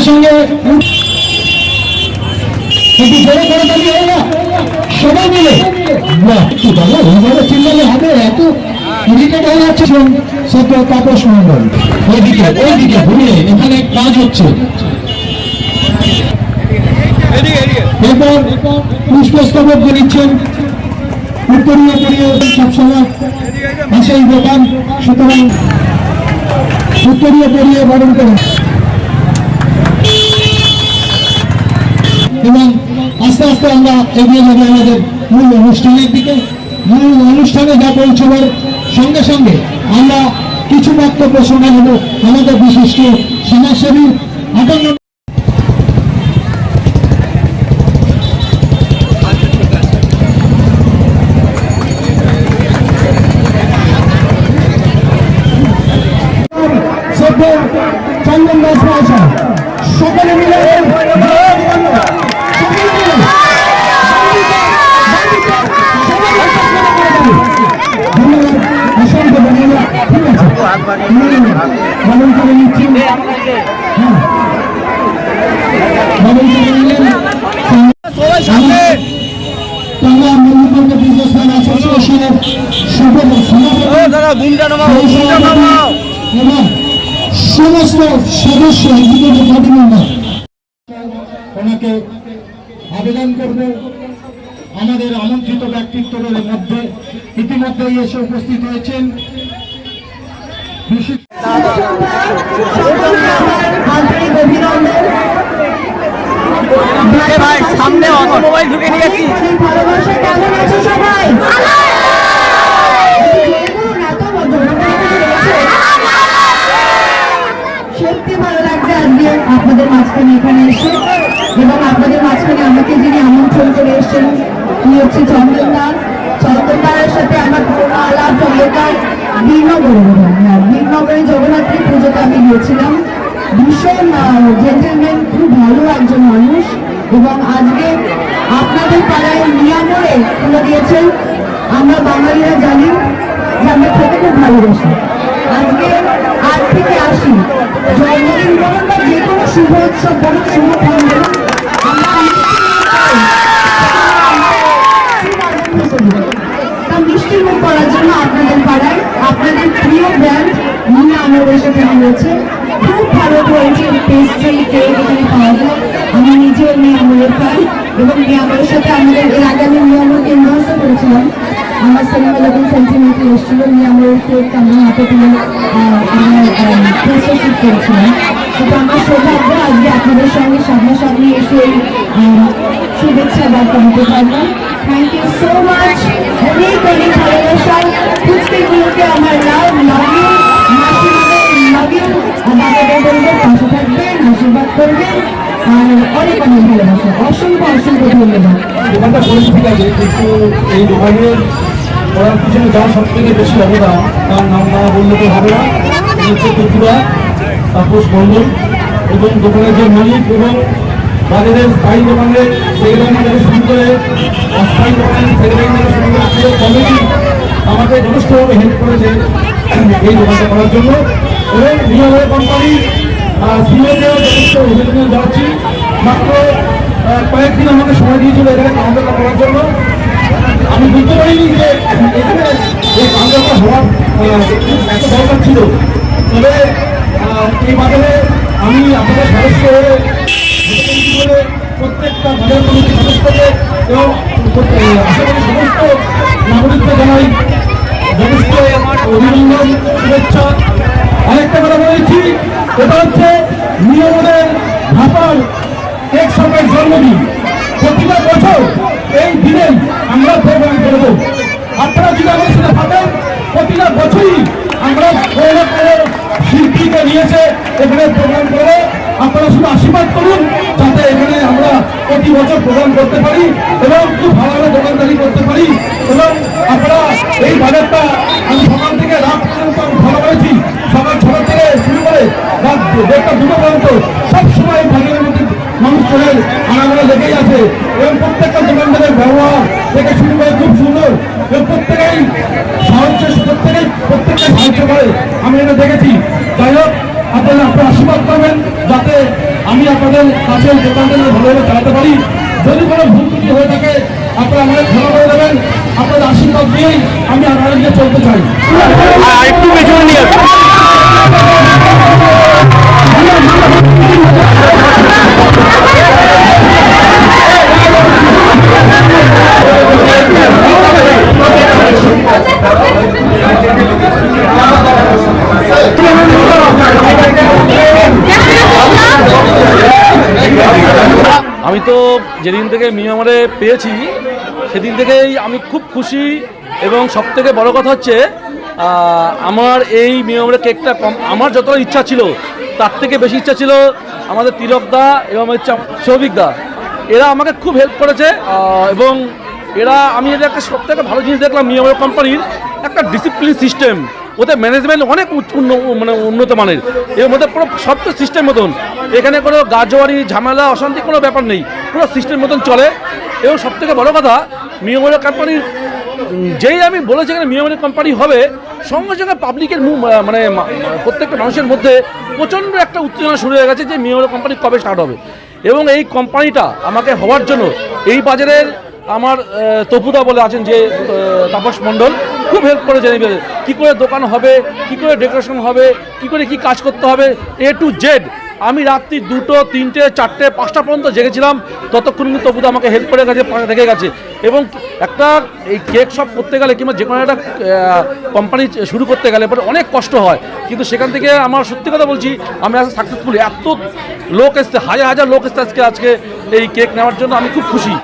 সঙ্গে একটু জোরে করে দাঁড়িয়ে হয় না সবাই মিলে একটু দাদা ওইভাবে চিল্লালে হবে এত ইরিটেট হয়ে যাচ্ছে সত্য তাপস মন্ডল ওইদিকে ঘুরিয়ে এখানে কাজ হচ্ছে এরপর পুষ্পস্তবক দিচ্ছেন উত্তরীয় পরিয়ে সবসময় পাশেই দোকান সুতরাং উত্তরীয় পরিয়ে বরণ করেন এবং আস্তে আস্তে আমরা এগিয়ে যাবো আমাদের মূল অনুষ্ঠানের দিকে। মূল অনুষ্ঠানে যা পৌঁছবার সঙ্গে সঙ্গে আমরা কিছু বক্তব্য শোনা নেব আমাদের বিশিষ্ট সমাজসেবী 58 চন্দন দাস মহাশয় সকলে মিলে অসংখ্য ধন্যবাদ। ঠিক আছে ভ্রমণ করে নিচ্ছি ভ্রমণ করে নিলেন অ্যাসোসিয়েশনের এবং সমস্ত সদস্য ওনাকে আবেদন করব আমাদের আমন্ত্রিত ব্যক্তিত্বের মধ্যে ইতিমধ্যেই এসে উপস্থিত হয়েছেন সামনে অটোমোবাইল ঢুকে নিয়েছি সত্যি ভালো লাগছে আজকে আপনাদের মাঝখানে এখানে এসে এবং আপনাদের মাঝখানে আমাকে যিনি আমন্ত্রণ করে এসেছেন তিনি হচ্ছে চন্দনদার। চন্দনদারের সাথে আমার পুরোনো আলাপ চন্দনদার বীরনগরে জগন্নাথী পুজোতে আমি গিয়েছিলাম। ভীষণ জেন্টেলম্যান, খুব ভালো একজন মানুষ এবং আজকে আপনাদের পাড়ায় নিয়ামরে তুলে দিয়েছেন। আমরা বাঙালিরা জানি যে আমরা খেতে খুব ভালোবাসি। আজকে 8 থেকে 80 জন্মদিন বলুন বা যে কোনো শুভ উৎসব বলুন শুভ বলুন মিষ্টি মুখ করার জন্য আপনাদের পাড়ায় আপনাদের প্রিয় ব্র্যান্ড নিয়ে আমাদের সাথে রয়েছে। খুব ভালো কোয়ালিটির পেস্ট্রি কেক এখানে পাওয়া যায়। আমি নিজে নিয়ামরের পাই এবং নিয়ামরের সাথে আমাদের এর আগে আমি নিয়ামরকে ইনভার্সও করেছিলাম। আমার সিনেমা 11 সেন্টিমিটার এসেছিল নিয়ামরের কেক আমরা হাতে তুলে পোস্টার শুট করেছিলাম। কিন্তু আমার সৌভাগ্য আজকে আপনাদের সঙ্গে সামনাসামনি এসে শুভেচ্ছা বার্তা দিতে পারলাম। Thank you so much. অনেক অনেক ভালোবাসা কুচকিগুলোকে আমার লাভ ইউ বাবাদের বলবেন পাশে থাকবেন আশীর্বাদ করবেন আর অনেক অনেক ভালোবাসা। অসংখ্য অসংখ্য ধন্যবাদ। দোকানটা পরিস্থিতি আছে কিন্তু এই দোকানের করার পিছনে যাওয়া সব থেকে বেশি অবদান তার নাম না বললে তো হবে না। হচ্ছে ত্রিপুরা তাপস মন্ডল এবং দোকানের যে মালিক এবং বাজারের স্থায়ী দোকানের সেগুলো থেকে শুরু করে অস্থায়ী দোকানের সেগুলো থেকে শুরু করে পুরো কমিটি আমাকে যথেষ্টভাবে হেল্প করেছে এই দোকানটা করার জন্য এবং নিয়মের কোম্পানি সিওকেও যথেষ্ট অভিনন্দন জানাচ্ছি। মাত্র কয়েকদিন আমাকে সময় দিয়েছিল এখানে কাউন্টারটা করার জন্য। আমি বুঝতে পারিনি যে এখানে এই কাউন্টারটা হওয়ার এত দরকার ছিল। তবে এই বাজারে আমি আপনাদের সদস্য হয়ে প্রত্যেকটা বাজার কমিটির সদস্যকে এবং আশা করি সমস্ত নাগরিককে জানাই যথেষ্ট অভিনন্দন শুভেচ্ছা। আরেকটা কথা বলেছি, এটা হচ্ছে নিয়মের ভাপার এক সময়ের জন্মদিন। প্রতিটা বছর এই দিনে আমরা প্রোগ্রাম করবো। আপনারা যদি আমাদের সাথে থাকেন প্রতিটা বছরই আমরা কোনো শিল্পীকে নিয়েছে এখানে প্রোগ্রাম করবো। আপনারা শুধু আশীর্বাদ করুন যাতে এখানে আমরা প্রতি বছর প্রোগ্রাম করতে পারি এবং খুব ভালোভাবে দোকানদারি করতে পারি। এবং আপনারা এই বাজারটা আমি সকাল থেকে রাত পর্যন্ত আমি ভালো করেছি। সকাল 6টা থেকে শুরু করে রাত 1টা 2টা পর্যন্ত সবসময় বাজারের মধ্যে মানুষজনের আনাগোনা লেগেই আছে এবং প্রত্যেকটা দোকানদারের ব্যবহার থেকে শুরু করে খুব সুন্দর এবং প্রত্যেকেই সাহায্য করে আমি এটা দেখেছি। যাই হোক আপনারা আশীর্বাদ করবেন যাতে আমি আপনাদের কাছে দোকানটা নিয়ে ভালোভাবে চালাতে পারি। যদি কোনো ভুল ত্রুটি হয়ে থাকে আপনারা আমাদের ক্ষমা করে দেবেন। আপনাদের আশীর্বাদ দিয়েই আমি আপনাদের নিয়ে চলতে চাই। একটু পেছনে নিয়ে আসুন। আমি তো যেদিন থেকে মিয়ামারে পেয়েছি সেদিন থেকেই আমি খুব খুশি, এবং সবথেকে বড় কথা হচ্ছে আমার এই মিয়ামারে কেকটা আমার যতটা ইচ্ছা ছিল তার থেকে বেশি ইচ্ছা ছিল আমাদের তিলকদা এবং সৌভিকদা। এরা আমাকে খুব হেল্প করেছে, এবং আমি এটা একটা সবথেকে ভালো জিনিস দেখলাম মিয়ামারে কোম্পানির একটা ডিসিপ্লিন সিস্টেম। ওদের ম্যানেজমেন্ট অনেক উন্নত মানের, এর মধ্যে পুরো সব তো সিস্টেম মতন। এখানে কোনো গাজোয়ারি ঝামেলা অশান্তি কোনো ব্যাপার নেই, পুরো সিস্টেম মতন চলে। এবং সবথেকে বড় কথা মিয়ামারে কোম্পানির যেই আমি বলেছি এখানে মিয়ামারে কোম্পানি হবে, সঙ্গে সঙ্গে পাবলিকের মানে প্রত্যেকটা মানুষের মধ্যে প্রচণ্ড একটা উত্তেজনা শুরু হয়ে গেছে যে মিয়ামারে কোম্পানি কবে স্টার্ট হবে। এবং এই কোম্পানিটা আমাকে হওয়ার জন্য এই বাজারের আমার তপুদা বলে আছেন যে তাপস মণ্ডল, খুব হেল্প করেছে। কী করে দোকান হবে, কী করে ডেকোরেশন হবে, কী করে কী কাজ করতে হবে, A to Z। আমি রাত্রি 2টো 3টে 4টে 5টা পর্যন্ত জেগেছিলাম, ততক্ষণ কিন্তু তপুদা আমাকে হেল্প করে গেছে, পাশে থেকে গেছে। এবং একটা এই কেক শপ করতে গেলে কিংবা যে কোনো একটা কোম্পানি শুরু করতে গেলে পরে অনেক কষ্ট হয়, কিন্তু সেখান থেকে আমার সত্যি কথা বলছি আমি আজকে সাকসেসফুল। এত লোক এসছে, হাজার হাজার লোক এসছে আজকে এই কেক নেওয়ার জন্য, আমি খুব খুশি।